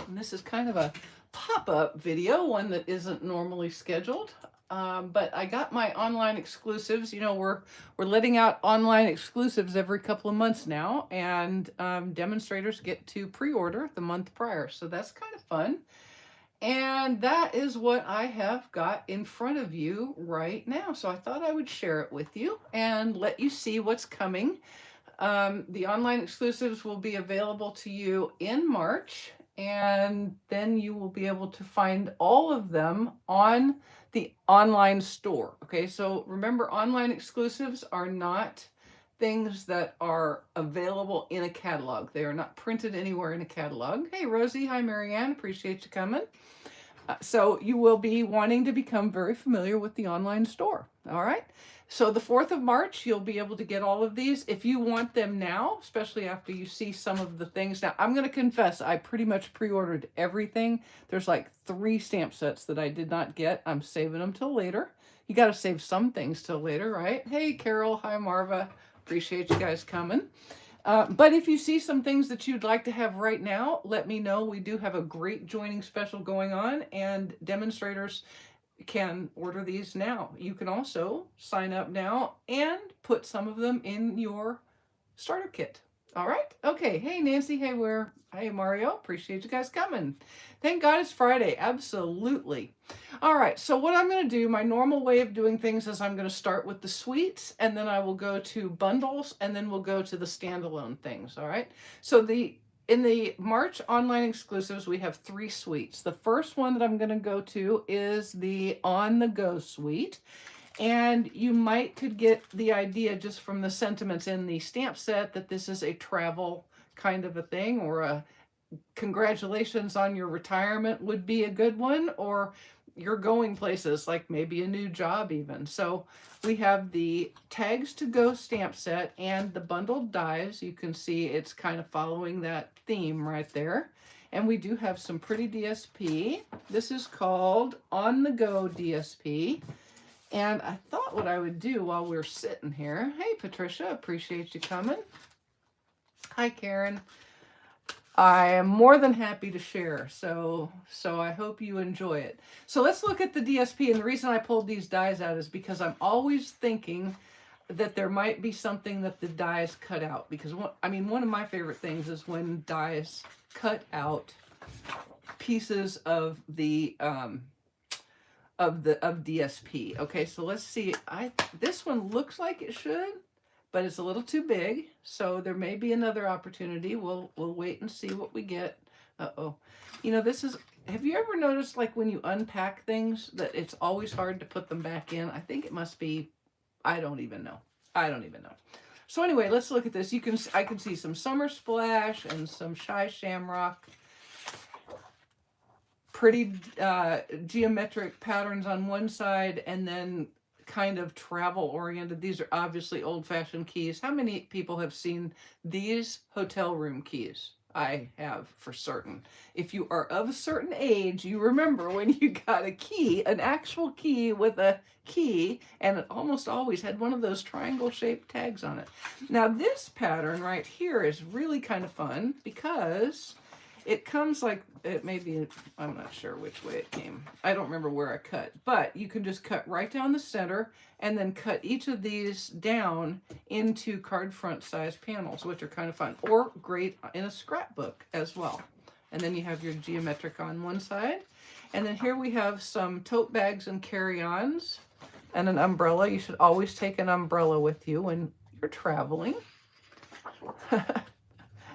And this is kind of a pop-up video, one that isn't normally scheduled. But I got my online exclusives. You know, we're letting out online exclusives every couple of months now, and demonstrators get to pre-order the month prior. So that's kind of fun. And that is what I have got in front of you right now. So I thought I would share it with you and let you see what's coming. The online exclusives will be available to you in March, and then you will be able to find all of them on the online store. Okay, so remember, online exclusives are not things that are available in a catalog. They are not printed anywhere in a catalog. Hey, Rosie. Hi, Marianne. Appreciate you coming. So you will be wanting to become very familiar with the online store. All right. So the 4th of March, you'll be able to get all of these. If you want them now, especially after you see some of the things. Now, I'm going to confess, I pretty much pre-ordered everything. There's like 3 stamp sets that I did not get. I'm saving them till later. You got to save some things till later, right? Hey, Carol. Hi, Marva. Appreciate you guys coming. But if you see some things that you'd like to have right now, let me know. We do have a great joining special going on, and demonstrators can order these now. You can also sign up now and put some of them in your starter kit. All right. Okay. Hey, Nancy. Hey, hey, Mario. Appreciate you guys coming. Thank God it's Friday. Absolutely. All right. So what I'm going to do, my normal way of doing things is I'm going to start with the suites, and then I will go to bundles, and then we'll go to the standalone things. All right. So in the March online exclusives, we have 3 suites. The first one that I'm going to go to is the On the Go suite. And you could get the idea just from the sentiments in the stamp set that this is a travel kind of a thing, or a congratulations on your retirement would be a good one, or you're going places, like maybe a new job even. So we have the Tags to Go stamp set and the bundled dies. You can see it's kind of following that theme right there. And we do have some pretty DSP. This is called On the Go DSP. And I thought what I would do while we're sitting here. Hey, Patricia, appreciate you coming. Hi, Karen. I am more than happy to share, so I hope you enjoy it. So let's look at the DSP, and the reason I pulled these dies out is because I'm always thinking that there might be something that the dies cut out, because one of my favorite things is when dies cut out pieces of the of DSP. Okay, so let's see. This one looks like it should, but it's a little too big, so there may be another opportunity. We'll wait and see what we get. Uh-oh. You know, have you ever noticed, like, when you unpack things, that it's always hard to put them back in? I think it must be, I don't even know. So anyway, let's look at this. I can see some Summer Splash and some Shy Shamrock. Pretty geometric patterns on one side, and then kind of travel oriented. These are obviously old-fashioned keys. How many people have seen these hotel room keys? I have, for certain. If you are of a certain age, you remember when you got a key, an actual key with a key, and it almost always had one of those triangle-shaped tags on it. Now this pattern right here is really kind of fun, because it comes like, it may be, I'm not sure which way it came. I don't remember where I cut, but you can just cut right down the center and then cut each of these down into card front size panels, which are kind of fun, or great in a scrapbook as well. And then you have your geometric on one side. And then here we have some tote bags and carry-ons and an umbrella. You should always take an umbrella with you when you're traveling.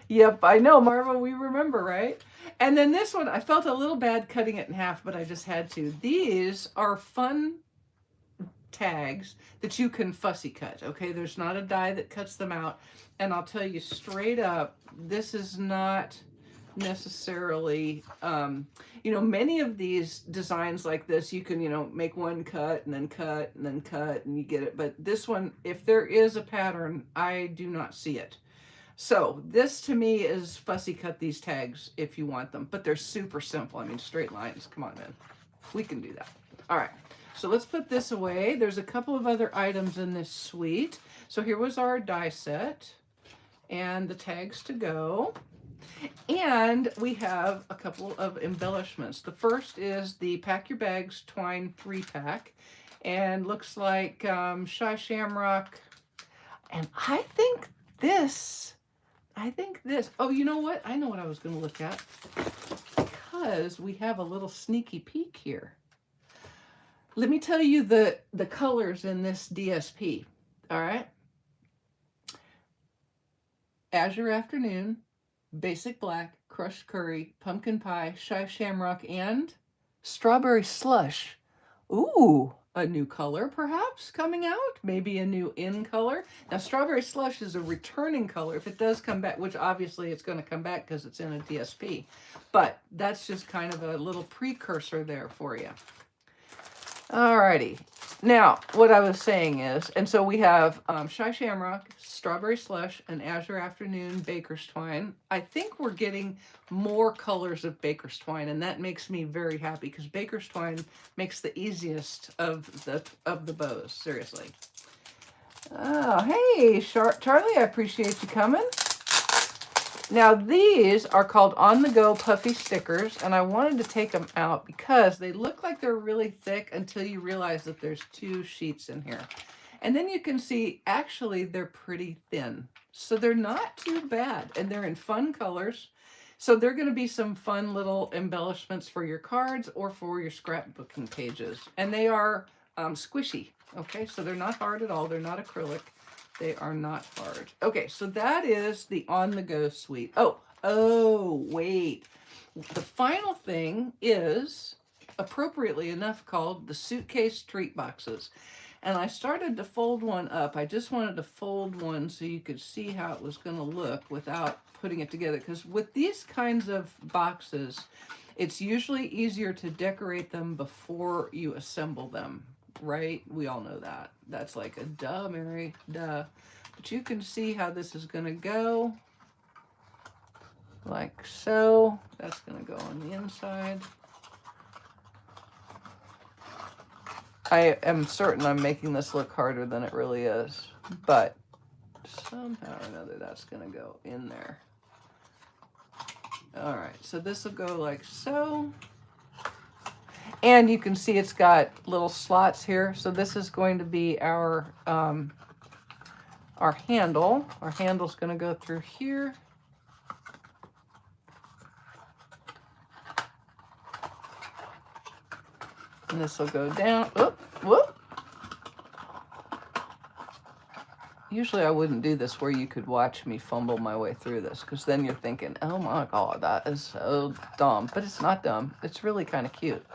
Yep, I know, Marva, we remember, right? And then this one, I felt a little bad cutting it in half, but I just had to. These are fun tags that you can fussy cut, okay? There's not a die that cuts them out. And I'll tell you straight up, this is not necessarily, many of these designs like this, you can, make one cut and then cut and then cut and you get it. But this one, if there is a pattern, I do not see it. So this to me is fussy cut these tags if you want them, but they're super simple. I mean, straight lines. Come on, man. We can do that. All right. So let's put this away. There's a couple of other items in this suite. So here was our die set and the tags to go. And we have a couple of embellishments. The first is the Pack Your Bags Twine 3-pack, and looks like Shy Shamrock. And I think this, oh, you know what? I know what I was going to look at, because we have a little sneaky peek here. Let me tell you the colors in this DSP, all right? Azure Afternoon, Basic Black, Crushed Curry, Pumpkin Pie, Shy Shamrock, and Strawberry Slush. Ooh, a new color perhaps coming out, maybe a new in color. Now, Strawberry Slush is a returning color. If it does come back, which obviously it's going to come back because it's in a DSP, but that's just kind of a little precursor there for you. Alrighty. Now, what I was saying is, and so we have Shy Shamrock, Strawberry Slush, and Azure Afternoon Baker's Twine. I think we're getting more colors of Baker's Twine, and that makes me very happy, because Baker's Twine makes the easiest of the bows, seriously. Oh, hey, Charlie, I appreciate you coming. Now, these are called On The Go Puffy Stickers, and I wanted to take them out because they look like they're really thick until you realize that there's 2 sheets in here. And then you can see, actually, they're pretty thin. So they're not too bad, and they're in fun colors. So they're going to be some fun little embellishments for your cards or for your scrapbooking pages. And they are squishy, okay? So they're not hard at all. They're not acrylic. They are not hard. Okay, so that is the On The Go suite. Oh, wait. The final thing is, appropriately enough, called the Suitcase Treat Boxes. And I started to fold one up. I just wanted to fold one so you could see how it was going to look without putting it together. Because with these kinds of boxes, it's usually easier to decorate them before you assemble them. Right? We all know that. That's like a duh, Mary, duh. But you can see how this is going to go. Like so. That's going to go on the inside. I am certain I'm making this look harder than it really is. But somehow or another that's going to go in there. Alright, so this will go like so. And you can see it's got little slots here. So this is going to be our handle. Our handle's going to go through here. And this will go down. Whoop, whoop. Usually I wouldn't do this where you could watch me fumble my way through this, because then you're thinking, oh my God, that is so dumb. But it's not dumb. It's really kind of cute.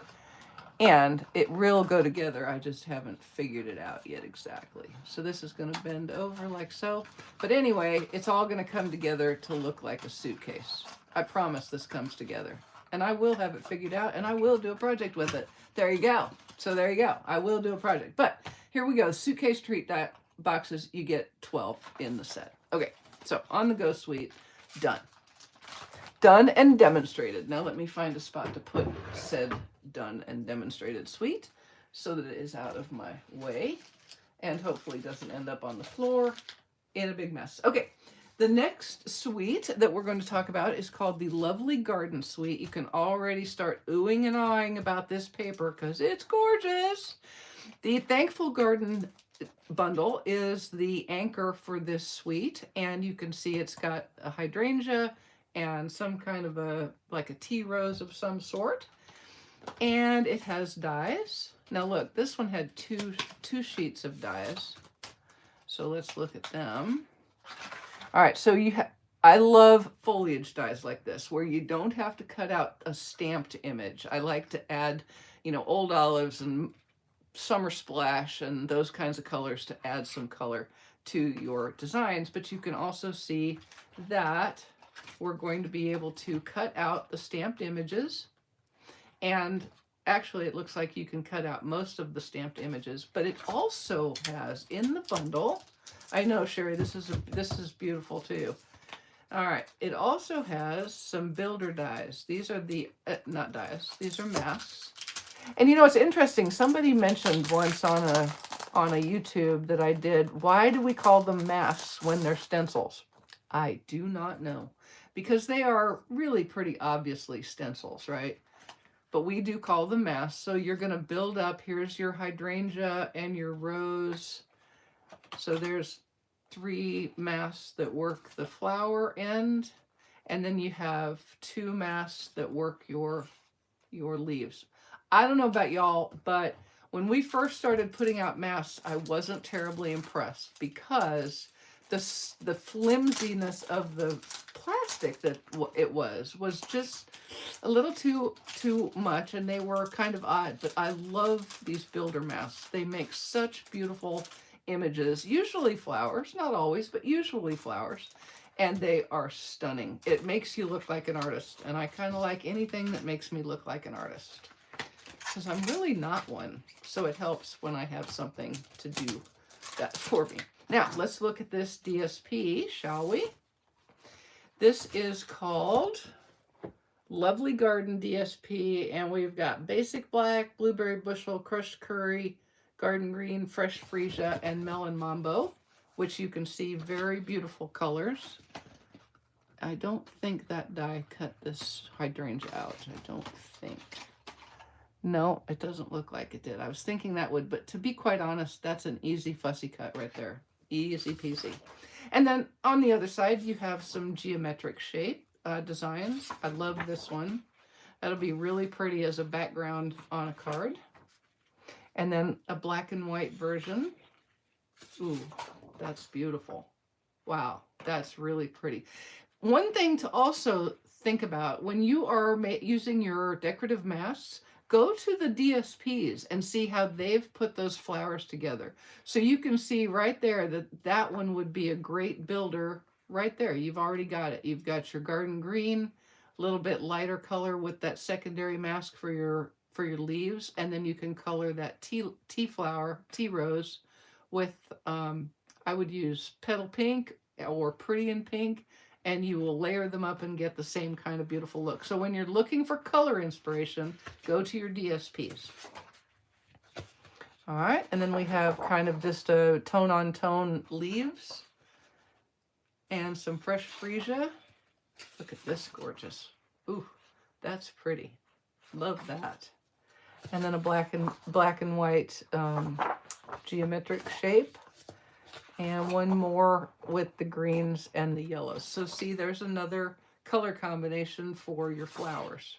And it will go together. I just haven't figured it out yet exactly. So this is going to bend over like so. But anyway, it's all going to come together to look like a suitcase. I promise this comes together. And I will have it figured out, and I will do a project with it. There you go. So there you go. I will do a project. But here we go. Suitcase treat boxes. You get 12 in the set. Okay, so On The Go suite, done. Done and demonstrated. Now let me find a spot to put said done and demonstrated suite so that it is out of my way and hopefully doesn't end up on the floor in a big mess. Okay, the next suite that we're going to talk about is called the Lovely Garden Suite. You can already start oohing and awing about this paper because it's gorgeous. The Thankful Garden bundle is the anchor for this suite, and you can see it's got a hydrangea and some kind of like a tea rose of some sort. And it has dies. Now look, this one had two sheets of dies. So let's look at them. All right, so I love foliage dies like this, where you don't have to cut out a stamped image. I like to add, old olives and summer splash and those kinds of colors to add some color to your designs. But you can also see that we're going to be able to cut out the stamped images. And actually, it looks like you can cut out most of the stamped images, but it also has in the bundle, I know, Sherry, this is beautiful too. All right, it also has some builder dies. These are the, not dies, these are masks. And it's interesting, somebody mentioned once on a YouTube that I did, why do we call them masks when they're stencils? I do not know. because they are really pretty obviously stencils, right? But we do call them masks. So you're going to build up. Here's your hydrangea and your rose. So there's 3 masks that work the flower end, and then you have 2 masks that work your leaves. I don't know about y'all, but when we first started putting out masks, I wasn't terribly impressed because the flimsiness of the plastic that it was just a little too much, and they were kind of odd. But I love these builder masks. They make such beautiful images, usually flowers, not always, but usually flowers, and they are stunning. It makes you look like an artist, and I kind of like anything that makes me look like an artist, because I'm really not one. So it helps when I have something to do that for me. Now, let's look at this DSP, shall we? This is called Lovely Garden DSP, and we've got Basic Black, Blueberry Bushel, Crushed Curry, Garden Green, Fresh Freesia, and Melon Mambo, which you can see very beautiful colors. I don't think that die cut this hydrangea out. I don't think. No, it doesn't look like it did. I was thinking that would, but to be quite honest, that's an easy fussy cut right there. Easy peasy. And then on the other side, you have some geometric shape designs. I love this one. That'll be really pretty as a background on a card. And then a black and white version. Ooh, that's beautiful. Wow, that's really pretty. One thing to also think about when you are using your decorative masks, go to the DSPs and see how they've put those flowers together. So you can see right there that that one would be a great builder right there. You've already got it. You've got your garden green, a little bit lighter color with that secondary mask for your leaves, and then you can color that tea flower, tea rose with, I would use petal pink or pretty in pink, and you will layer them up and get the same kind of beautiful look. So when you're looking for color inspiration, go to your DSPs. All right, and then we have kind of just a tone-on-tone leaves and some fresh freesia. Look at this gorgeous. Ooh, that's pretty. Love that. And then a black and white geometric shape, and one more with the greens and the yellows. So see, there's another color combination for your flowers,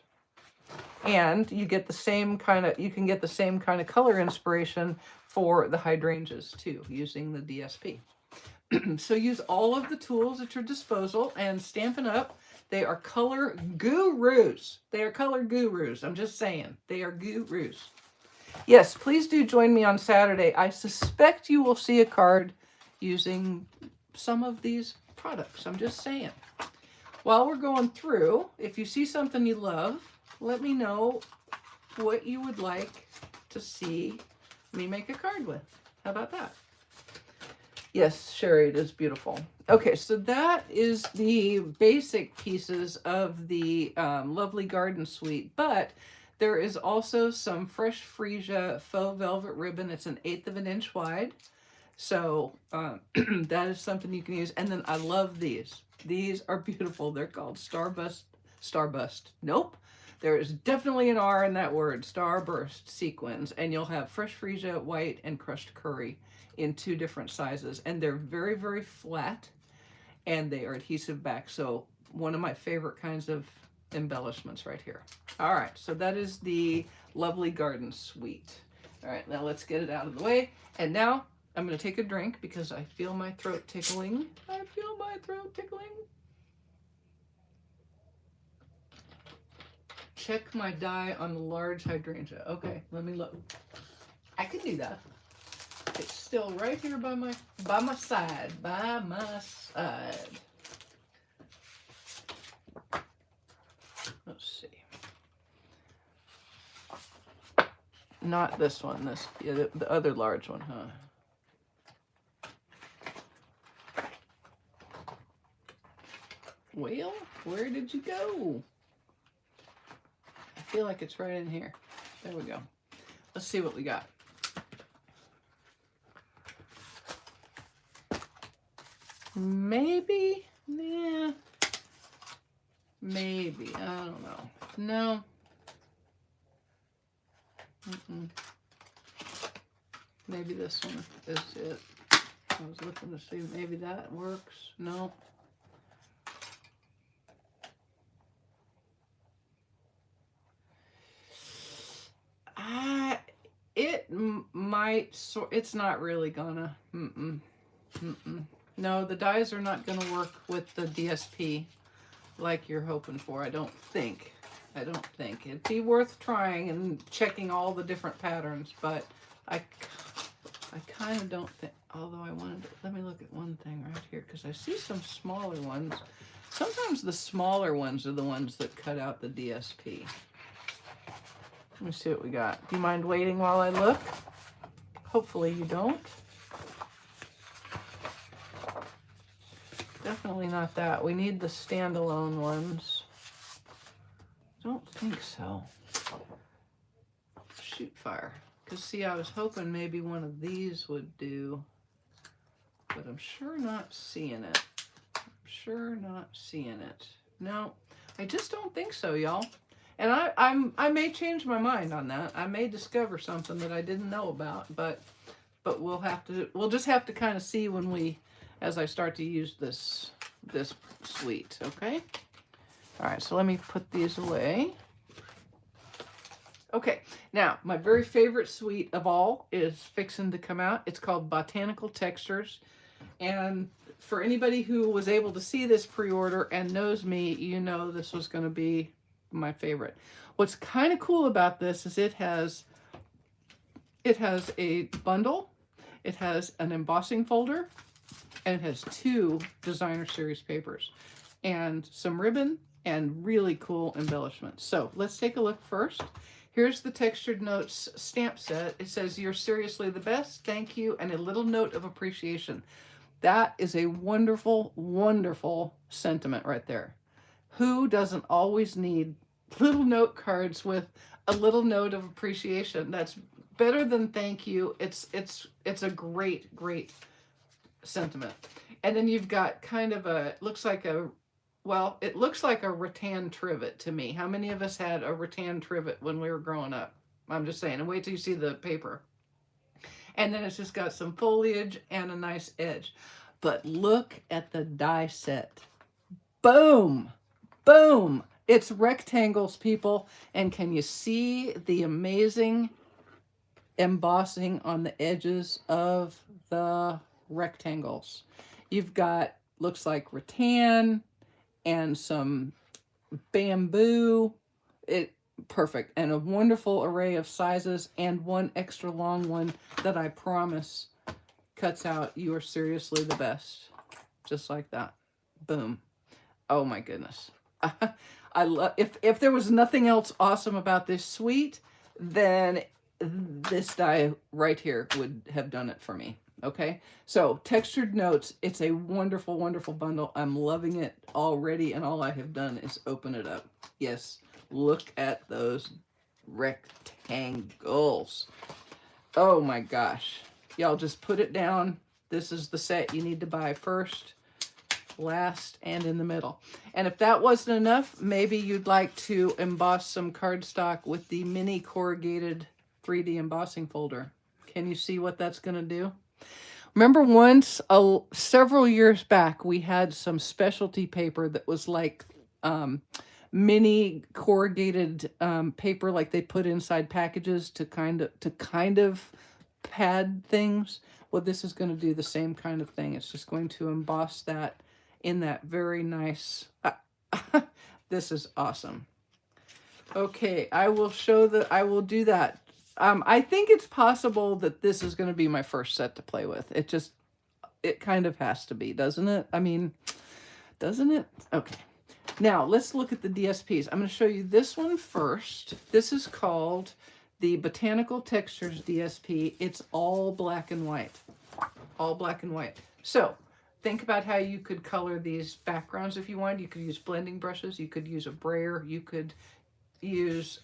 and you get the same kind of, you can get the same kind of color inspiration for the hydrangeas too, using the DSP. So use all of the tools at your disposal and Stampin' Up! They are color gurus. They are color gurus. I'm just saying. They are gurus. Yes, please do join me on Saturday. I suspect you will see a card using some of these products. I'm just saying. While we're going through, if you see something you love, let me know what you would like to see me make a card with. How about that? Yes, Sherry, it is beautiful. Okay, so that is the basic pieces of the Lovely Garden Suite, but there is also some Fresh Freesia faux velvet ribbon. It's an 1/8 of an inch wide, so that is something you can use. And then I love these. These are beautiful. They're called Starburst. Nope. There is definitely an R in that word, Starburst sequins, and you'll have Fresh Freesia white and Crushed Curry in 2 different sizes, and they're very, very flat, and they are adhesive back. So one of my favorite kinds of embellishments right here. All right, so that is the Lovely Garden Suite. All right, now let's get it out of the way. And now I'm going to take a drink because I feel my throat tickling. I feel my throat tickling. Check my die on the large hydrangea. Okay, let me look. I can do that. It's still right here by my side. By my side. Let's see. Not this one. This, yeah, the other large one, huh? Well, where did you go? I feel like it's right in here. There we go. Let's see what we got. Maybe, yeah. Maybe. I don't know. No. Mm-mm. Maybe this one is it. I was looking to see maybe that works. No. It might, it's not really gonna. No, the dies are not gonna work with the DSP like you're hoping for. I don't think. It'd be worth trying and checking all the different patterns, but I kind of don't think, although I wanted to, let me look at one thing right here, because I see some smaller ones. Sometimes the smaller ones are the ones that cut out the DSP. Let me see what we got. Do you mind waiting while I look? Hopefully you don't. Definitely not that. We need the standalone ones. Don't think so. Shoot fire. Because see, I was hoping maybe one of these would do, but I'm sure not seeing it. No, I just don't think so, y'all. And I may change my mind on that. I may discover something that I didn't know about, but we'll just have to kind of see when as I start to use this suite, okay? All right, so let me put these away. Okay, now my very favorite suite of all is fixing to come out. It's called Botanical Textures, and for anybody who was able to see this pre-order and knows me, you know this was going to be my favorite. What's kind of cool about this is it has a bundle, it has an embossing folder, and it has 2 designer series papers and some ribbon and really cool embellishments. So let's take a look first. Here's the Textured Notes stamp set. It says, "You're seriously the best. Thank you," and a little note of appreciation. That is a wonderful, wonderful sentiment right there. Who doesn't always need little note cards with a little note of appreciation? That's better than thank you. It's a great, great sentiment. And then you've got kind of it looks like a rattan trivet to me. How many of us had a rattan trivet when we were growing up? I'm just saying, and wait till you see the paper. And then it's just got some foliage and a nice edge. But look at the die set. Boom! Boom! It's rectangles, people. And can you see the amazing embossing on the edges of the rectangles? You've got, looks like rattan and some bamboo. Perfect. And a wonderful array of sizes and one extra long one that I promise cuts out "You are seriously the best." Just like that. Boom. Oh my goodness. I love, if there was nothing else awesome about this suite, then this die right here would have done it for me. Okay, so Textured Notes, it's a wonderful, wonderful bundle. I'm loving it already, and all I have done is open it up. Yes, look at those rectangles. Oh my gosh. Y'all just put it down. This is the set you need to buy first, last, and in the middle. And if that wasn't enough, maybe you'd like to emboss some cardstock with the mini corrugated 3D embossing folder. Can you see what that's going to do? Remember once, several years back, we had some specialty paper that was like mini corrugated paper, like they put inside packages to kind of pad things. Well, this is going to do the same kind of thing. It's just going to emboss that in that very nice. This is awesome. Okay, I will do that. I think it's possible that this is going to be my first set to play with. It kind of has to be, doesn't it? I mean, doesn't it? Okay. Now, let's look at the DSPs. I'm going to show you this one first. This is called the Botanical Textures DSP. It's all black and white. All black and white. So, think about how you could color these backgrounds if you wanted. You could use blending brushes. You could use a brayer. You could use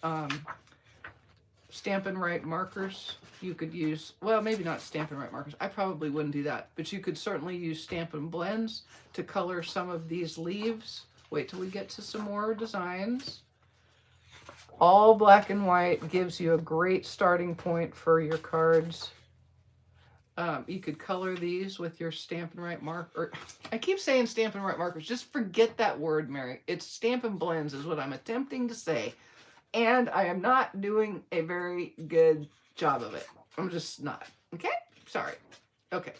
Stampin' Right markers. You could use, well, maybe not Stampin' Right markers. I probably wouldn't do that. But you could certainly use Stampin' Blends to color some of these leaves Wait till we get to some more designs. All black and white gives you a great starting point for your cards. You could color these with your Stampin' Right marker. I keep saying Stampin' Right markers. Just forget that word, Mary. It's Stampin' Blends is what I'm attempting to say. And I am not doing a very good job of it. I'm just not. Okay? Sorry. Okay.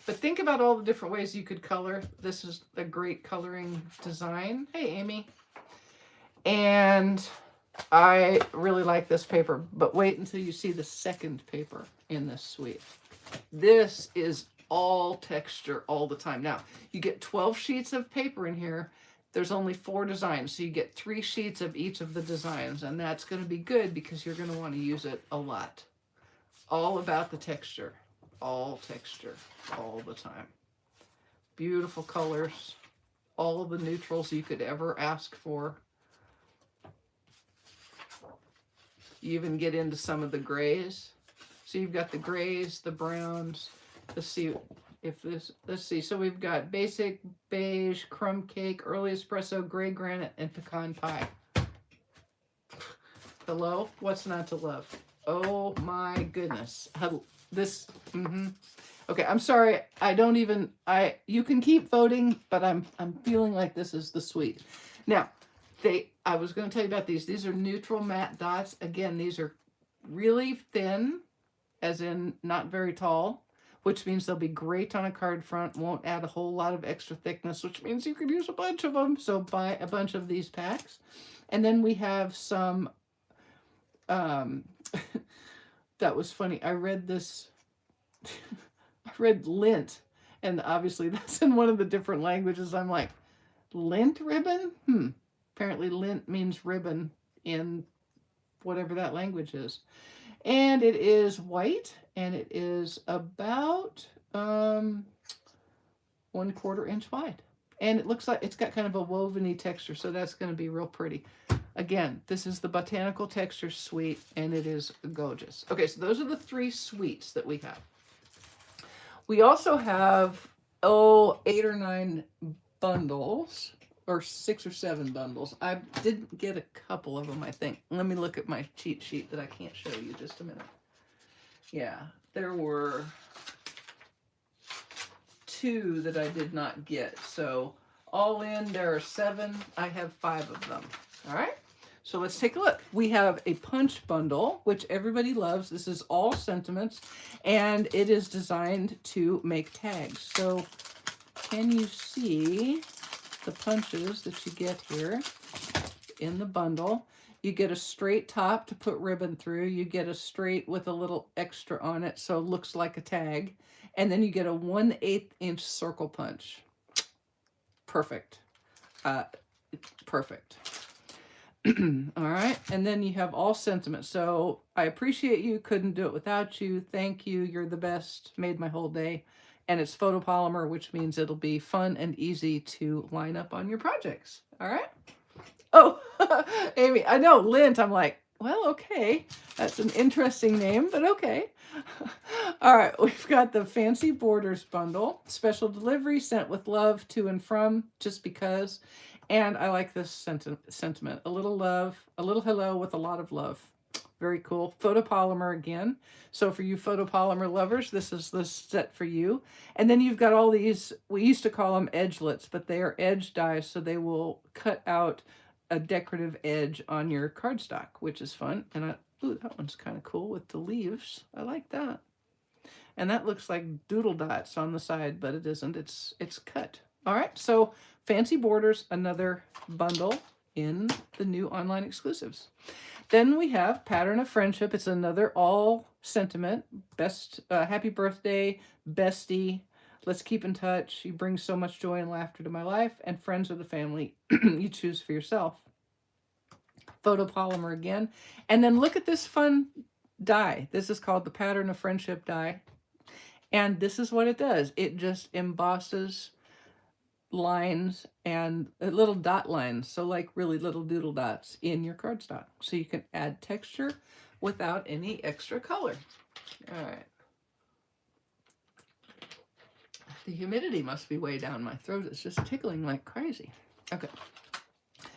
But think about all the different ways you could color. This is a great coloring design. Hey, Amy. And I really like this paper. But wait until you see the second paper in this suite. This is all texture all the time. Now, you get 12 sheets of paper in here. There's only 4 designs, so you get 3 sheets of each of the designs, and that's going to be good because you're going to want to use it a lot. All about the texture. All texture. All the time. Beautiful colors. All of the neutrals you could ever ask for. You even get into some of the grays. So you've got the grays, the browns. Let's see if this, let's see. So we've got basic, beige, crumb cake, early espresso, gray granite, and pecan pie. Hello? What's not to love? Oh my goodness. This, Okay, I'm sorry. I don't even, you can keep voting, but I'm feeling like this is the suite. Now, I was going to tell you about these. These are neutral matte dots. Again, these are really thin, as in not very tall, which means they'll be great on a card front, won't add a whole lot of extra thickness, which means you could use a bunch of them. So buy a bunch of these packs. And then we have some, that was funny. I read this, I read lint, and obviously that's in one of the different languages. I'm like, lint ribbon? Apparently lint means ribbon in whatever that language is. And it is white, and it is about 1/4 inch wide. And it looks like it's got kind of a woven-y texture, so that's going to be real pretty. Again, this is the Botanical Texture Suite, and it is gorgeous. Okay, so those are the 3 suites that we have. We also have, 8 or 9 bundles, or 6 or 7 bundles. I did get a couple of them, I think. Let me look at my cheat sheet that I can't show you just a minute. Yeah, there were 2 that I did not get. So all in, there are 7. I have 5 of them. All right, so let's take a look. We have a punch bundle, which everybody loves. This is all sentiments, and it is designed to make tags. So can you see the punches that you get here in the bundle? You get a straight top to put ribbon through. You get a straight with a little extra on it, so it looks like a tag. And then you get a 1/8 inch circle punch. Perfect. Perfect. All right, and then you have all sentiments. So I appreciate you, couldn't do it without you, thank you, you're the best, made my whole day. And it's photopolymer, which means it'll be fun and easy to line up on your projects. All right. Oh, Amy, I know, lint. I'm like, well, okay. That's an interesting name, but okay. All right, we've got the Fancy Borders bundle. Special delivery, sent with love, to and from, just because. And I like this sentiment. A little love, a little hello with a lot of love. Very cool. Photopolymer again. So for you photopolymer lovers, this is the set for you. And then you've got all these, we used to call them edgelets, but they are edge dies, so they will cut out a decorative edge on your cardstock, which is fun. And ooh, that one's kind of cool with the leaves. I like that. And that looks like doodle dots on the side, but it isn't. It's cut. All right, so Fancy Borders, another bundle in the new online exclusives. Then we have Pattern of Friendship. It's another all sentiment. Best, happy birthday, bestie. Let's keep in touch. You bring so much joy and laughter to my life. And friends or the family you choose for yourself. Photopolymer again. And then look at this fun die. This is called the Pattern of Friendship die. And this is what it does. It just embosses lines and little dot lines, so like really little doodle dots in your cardstock, so you can add texture without any extra color. All right, the humidity must be way down my throat. It's just tickling like crazy. Okay,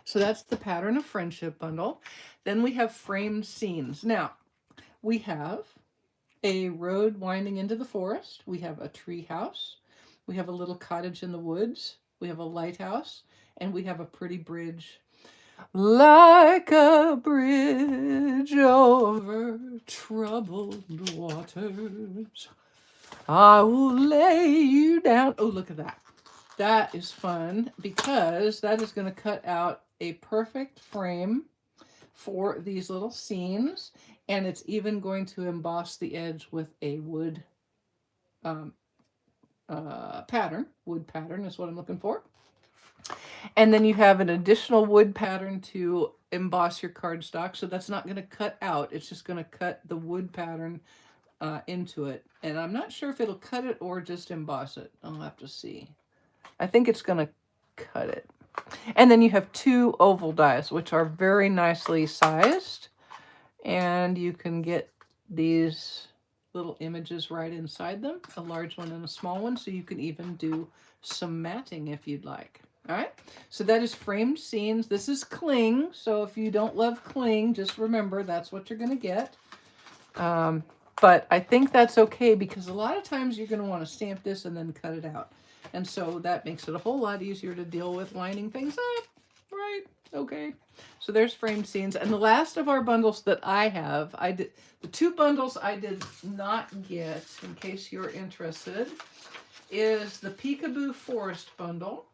So that's the Pattern of Friendship bundle. Then we have framed scenes. Now, we have a road winding into the forest. We have a tree house. We have a little cottage in the woods. We have a lighthouse. And we have a pretty bridge. Like a bridge over troubled waters, I will lay you down. Oh, look at that. That is fun because that is going to cut out a perfect frame for these little scenes, and it's even going to emboss the edge with a wood pattern. Wood pattern is what I'm looking for. And then you have an additional wood pattern to emboss your cardstock. So that's not going to cut out. It's just going to cut the wood pattern into it. And I'm not sure if it'll cut it or just emboss it. I'll have to see. I think it's going to cut it. And then you have 2 oval dies, which are very nicely sized. And you can get these little images right inside them, a large one and a small one. So you can even do some matting if you'd like. All right, so that is framed scenes. This is cling, so if you don't love cling, just remember that's what you're going to get. But I think that's okay because a lot of times you're going to want to stamp this and then cut it out. And so that makes it a whole lot easier to deal with lining things up, right? Okay, so there's framed scenes. And the last of our bundles that I have, the 2 bundles I did not get, in case you're interested, is the Peekaboo Forest bundle.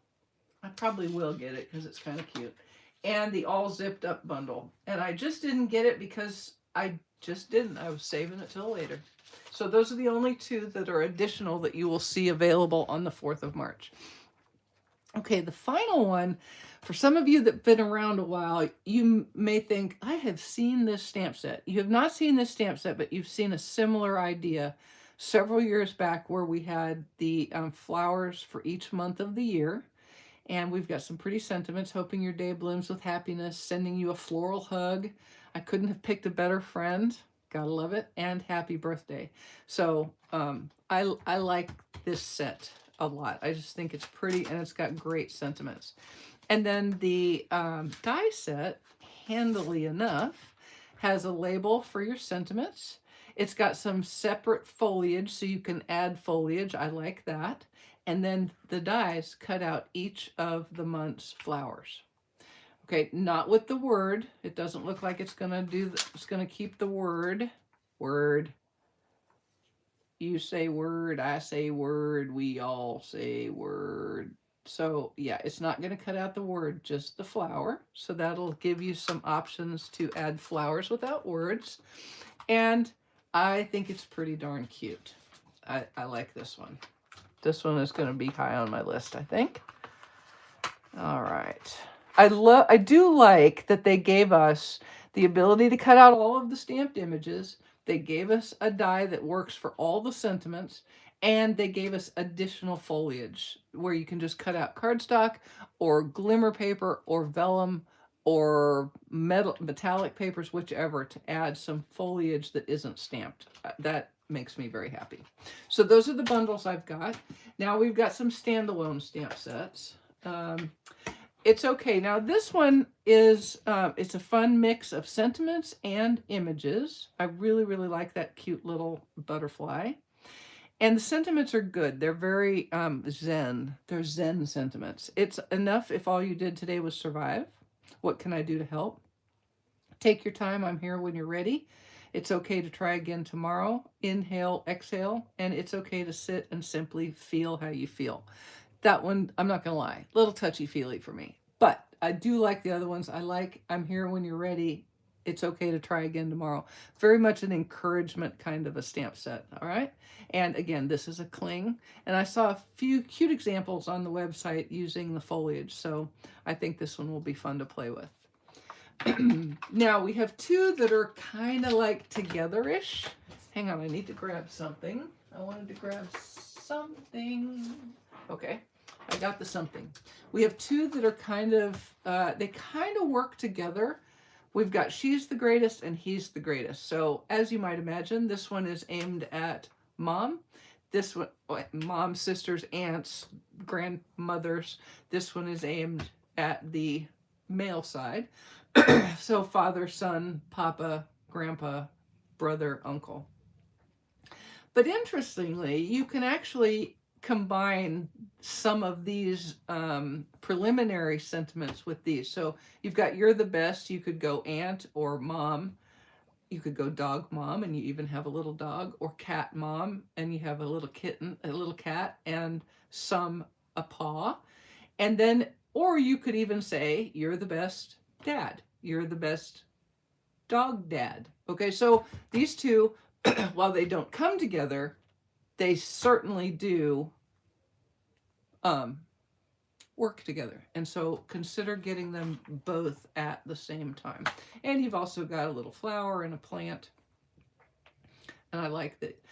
I probably will get it because it's kind of cute. And the all zipped up bundle. And I just didn't get it because I just didn't. I was saving it till later. So those are the only 2 that are additional that you will see available on the 4th of March. Okay, the final one, for some of you that have been around a while, you may think, I have seen this stamp set. You have not seen this stamp set, but you've seen a similar idea several years back where we had the flowers for each month of the year. And we've got some pretty sentiments. Hoping your day blooms with happiness. Sending you a floral hug. I couldn't have picked a better friend. Gotta love it. And happy birthday. So I like this set a lot. I just think it's pretty and it's got great sentiments. And then the die set, handily enough, has a label for your sentiments. It's got some separate foliage so you can add foliage. I like that. And then the dies cut out each of the month's flowers. Okay, not with the word. It doesn't look like it's gonna it's gonna keep the word. Word. You say word, I say word, we all say word. So yeah, it's not gonna cut out the word, just the flower. So that'll give you some options to add flowers without words. And I think it's pretty darn cute. I like this one. This one is going to be high on my list, I think. All right. I do like that they gave us the ability to cut out all of the stamped images. They gave us a die that works for all the sentiments, and they gave us additional foliage where you can just cut out cardstock or glimmer paper or vellum or metallic papers, whichever, to add some foliage that isn't stamped. That makes me very happy. So those are the bundles I've got. Now we've got some standalone stamp sets. It's okay. Now this one is, it's a fun mix of sentiments and images. I really, really like that cute little butterfly. And the sentiments are good. They're very zen. They're zen sentiments. It's enough if all you did today was survive. What can I do to help? Take your time. I'm here when you're ready. It's okay to try again tomorrow. Inhale, exhale, and it's okay to sit and simply feel how you feel. That one, I'm not gonna lie, a little touchy-feely for me. But I do like the other ones. I like I'm here when you're ready. It's okay to try again tomorrow. Very much an encouragement kind of a stamp set, all right? And again, this is a cling. And I saw a few cute examples on the website using the foliage, so I think this one will be fun to play with. Now we have 2 that are kind of like together-ish. Hang on, I need to grab something. I wanted to grab something. Okay, I got the something. We have 2 that are kind of, they kind of work together. We've got She's the Greatest and He's the Greatest. So as you might imagine, this one is aimed at mom. This one, mom, sisters, aunts, grandmothers. This one is aimed at the male side. So father, son, papa, grandpa, brother, uncle. But interestingly, you can actually combine some of these preliminary sentiments with these. So you've got you're the best. You could go aunt or mom. You could go dog mom, and you even have a little dog, or cat mom, and you have a little kitten, a little cat, and a paw. And then, or you could even say, you're the best dad. You're the best dog dad. Okay, so these two, while they don't come together, they certainly do work together. And so consider getting them both at the same time. And you've also got a little flower and a plant. And I like that.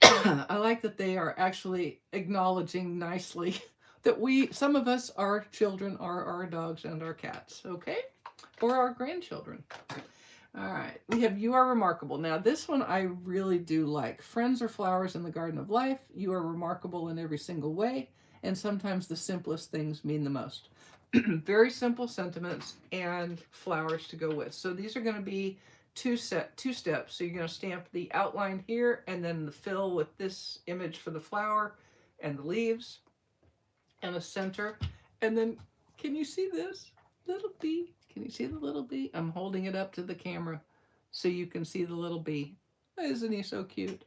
I like that they are actually acknowledging nicely that some of us, our children are our dogs and our cats, okay? Or our grandchildren. All right, we have You Are Remarkable. Now, this one I really do like. Friends are flowers in the garden of life. You are remarkable in every single way, and sometimes the simplest things mean the most. Very simple sentiments and flowers to go with. So these are going to be two steps. So you're going to stamp the outline here, and then the fill with this image for the flower and the leaves, and a center. And then, can you see this little bee? Can you see the little bee? I'm holding it up to the camera so you can see the little bee. Isn't he so cute?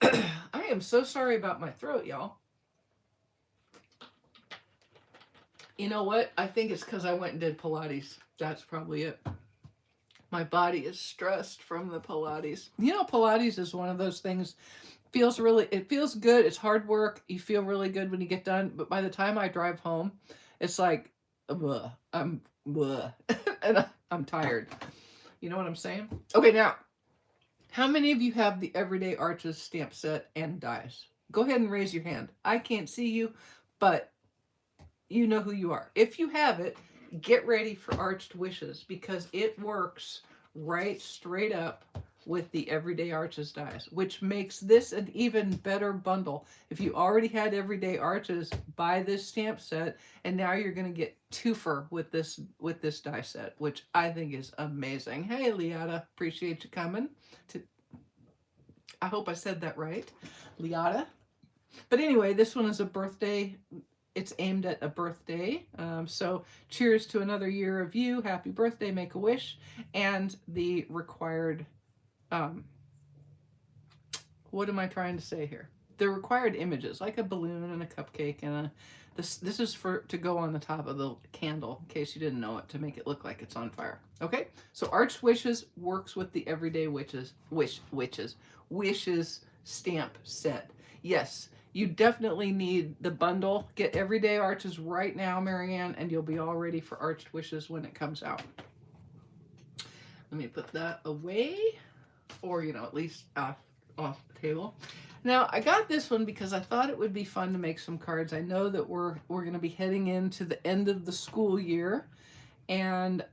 I am so sorry about my throat, y'all. You know what? I think it's because I went and did Pilates. That's probably it. My body is stressed from the Pilates. You know, Pilates is one of those things, it feels good. It's hard work. You feel really good when you get done. But by the time I drive home, it's like, and I'm tired. You know what I'm saying? Okay, now, how many of you have the Everyday Arches stamp set and dies? Go ahead and raise your hand. I can't see you, but you know who you are. If you have it, get ready for Arched Wishes, because it works right straight up with the Everyday Arches dies, which makes this an even better bundle. If you already had Everyday Arches, buy this stamp set, and now you're going to get twofer with this die set, which I think is amazing. Hey, Liata, appreciate you coming. I hope I said that right, Liata. But anyway, this one is a birthday. It's aimed at a birthday. So cheers to another year of you. Happy birthday, make a wish. And the required, what am I trying to say here? The required images, like a balloon and a cupcake and this is to go on the top of the candle, in case you didn't know it, to make it look like it's on fire. Okay, so Arched Wishes works with the Everyday Wishes stamp set. Yes, you definitely need the bundle. Get Everyday Arches right now, Marianne, and you'll be all ready for Arched Wishes when it comes out. Let me put that away, or, you know, at least off the table. Now, I got this one because I thought it would be fun to make some cards. I know that we're going to be heading into the end of the school year, and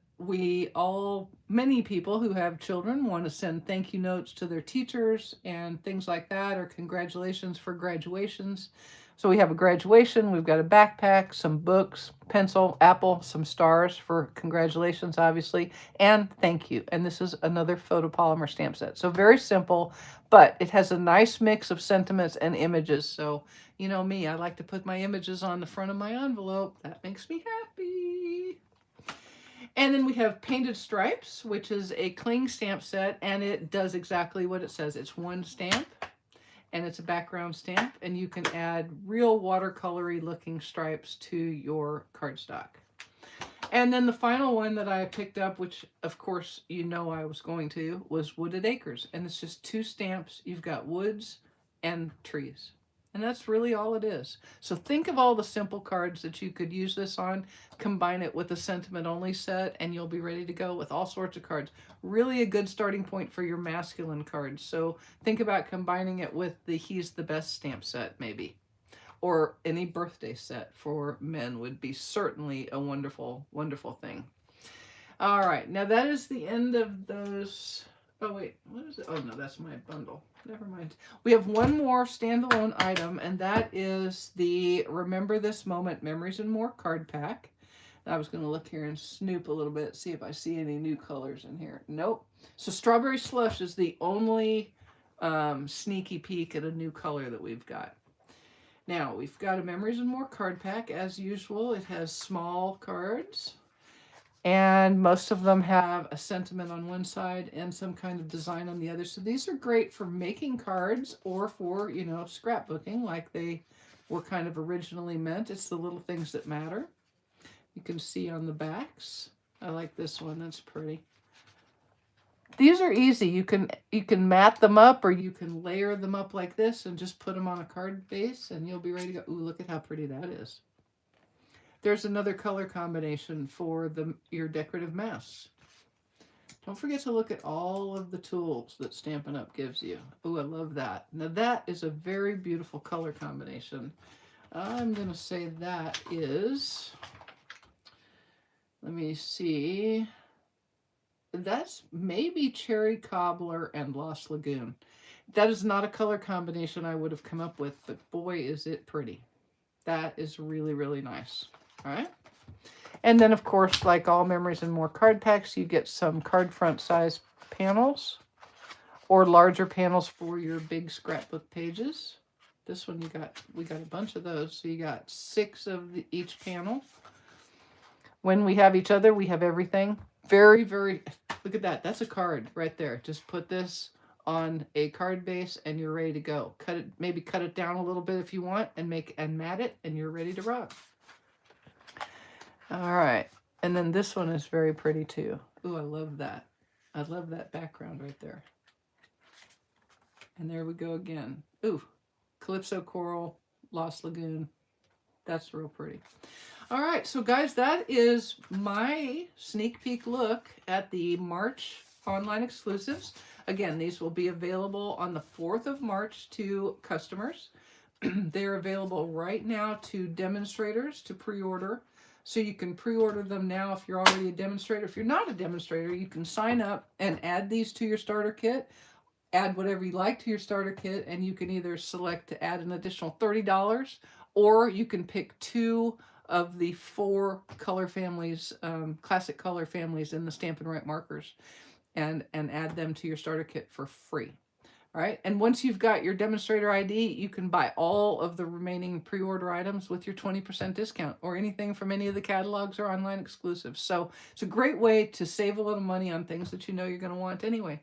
many people who have children want to send thank you notes to their teachers and things like that, or congratulations for graduations. So we have a graduation, we've got a backpack, some books, pencil, apple, some stars for congratulations, obviously, and thank you. And this is another photopolymer stamp set. So very simple, but it has a nice mix of sentiments and images. So, you know me, I like to put my images on the front of my envelope. That makes me happy. And then we have Painted Stripes, which is a cling stamp set, and it does exactly what it says. It's one stamp, and it's a background stamp, and you can add real watercolory looking stripes to your cardstock. And then the final one that I picked up, which of course you know I was going to, was Wooded Acres. And it's just two stamps. You've got woods and trees. And that's really all it is. So think of all the simple cards that you could use this on, combine it with a sentiment only set, and you'll be ready to go with all sorts of cards. Really a good starting point for your masculine cards. So think about combining it with the He's the Best stamp set, maybe. Or any birthday set for men would be certainly a wonderful, wonderful thing. All right, now that is the end of those. Oh, wait, what is it? Oh, no, that's my bundle. Never mind. We have one more standalone item, and that is the Remember This Moment Memories and More card pack. I was going to look here and snoop a little bit, see if I see any new colors in here. Nope. So Strawberry Slush is the only sneaky peek at a new color that we've got. Now, we've got a Memories and More card pack. As usual, it has small cards. And most of them have a sentiment on one side and some kind of design on the other. So these are great for making cards or for, you know, scrapbooking like they were kind of originally meant. It's the little things that matter. You can see on the backs. I like this one. That's pretty. These are easy. You can mat them up, or you can layer them up like this and just put them on a card base and you'll be ready to go. Ooh, look at how pretty that is. There's another color combination for your decorative masks. Don't forget to look at all of the tools that Stampin' Up! Gives you. Ooh, I love that. Now that is a very beautiful color combination. I'm going to say that is, let me see, that's maybe Cherry Cobbler and Lost Lagoon. That is not a color combination I would have come up with, but boy, is it pretty. That is really, really nice. All right. And then, of course, like all Memories and More card packs, you get some card front size panels or larger panels for your big scrapbook pages. This one we got a bunch of those. So you got 6 of each panel. When we have each other, we have everything. Very, very, look at that. That's a card right there. Just put this on a card base and you're ready to go. Maybe cut it down a little bit if you want and mat it and you're ready to rock. All right. And then this one is very pretty too. Ooh, I love that. I love that background right there. And there we go again. Ooh, Calypso Coral, Lost Lagoon. That's real pretty. All right, so guys, that is my sneak peek look at the March online exclusives. Again, these will be available on the 4th of March to customers. They're available right now to demonstrators to pre-order. So you can pre-order them now if you're already a demonstrator. If you're not a demonstrator, you can sign up and add these to your starter kit. Add whatever you like to your starter kit, and you can either select to add an additional $30, or you can pick 2 of the 4 color families, classic color families in the Stampin' Right markers, and add them to your starter kit for free. All right, and once you've got your demonstrator ID, you can buy all of the remaining pre-order items with your 20% discount, or anything from any of the catalogs or online exclusives. So it's a great way to save a little money on things that you know you're going to want anyway.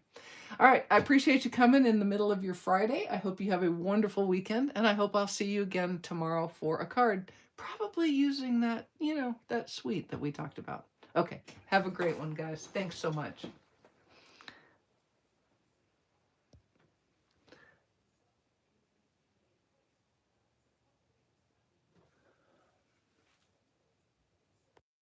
All right, I appreciate you coming in the middle of your Friday. I hope you have a wonderful weekend, and I hope I'll see you again tomorrow for a card, probably using that, you know, that suite that we talked about. Okay, have a great one, guys. Thanks so much.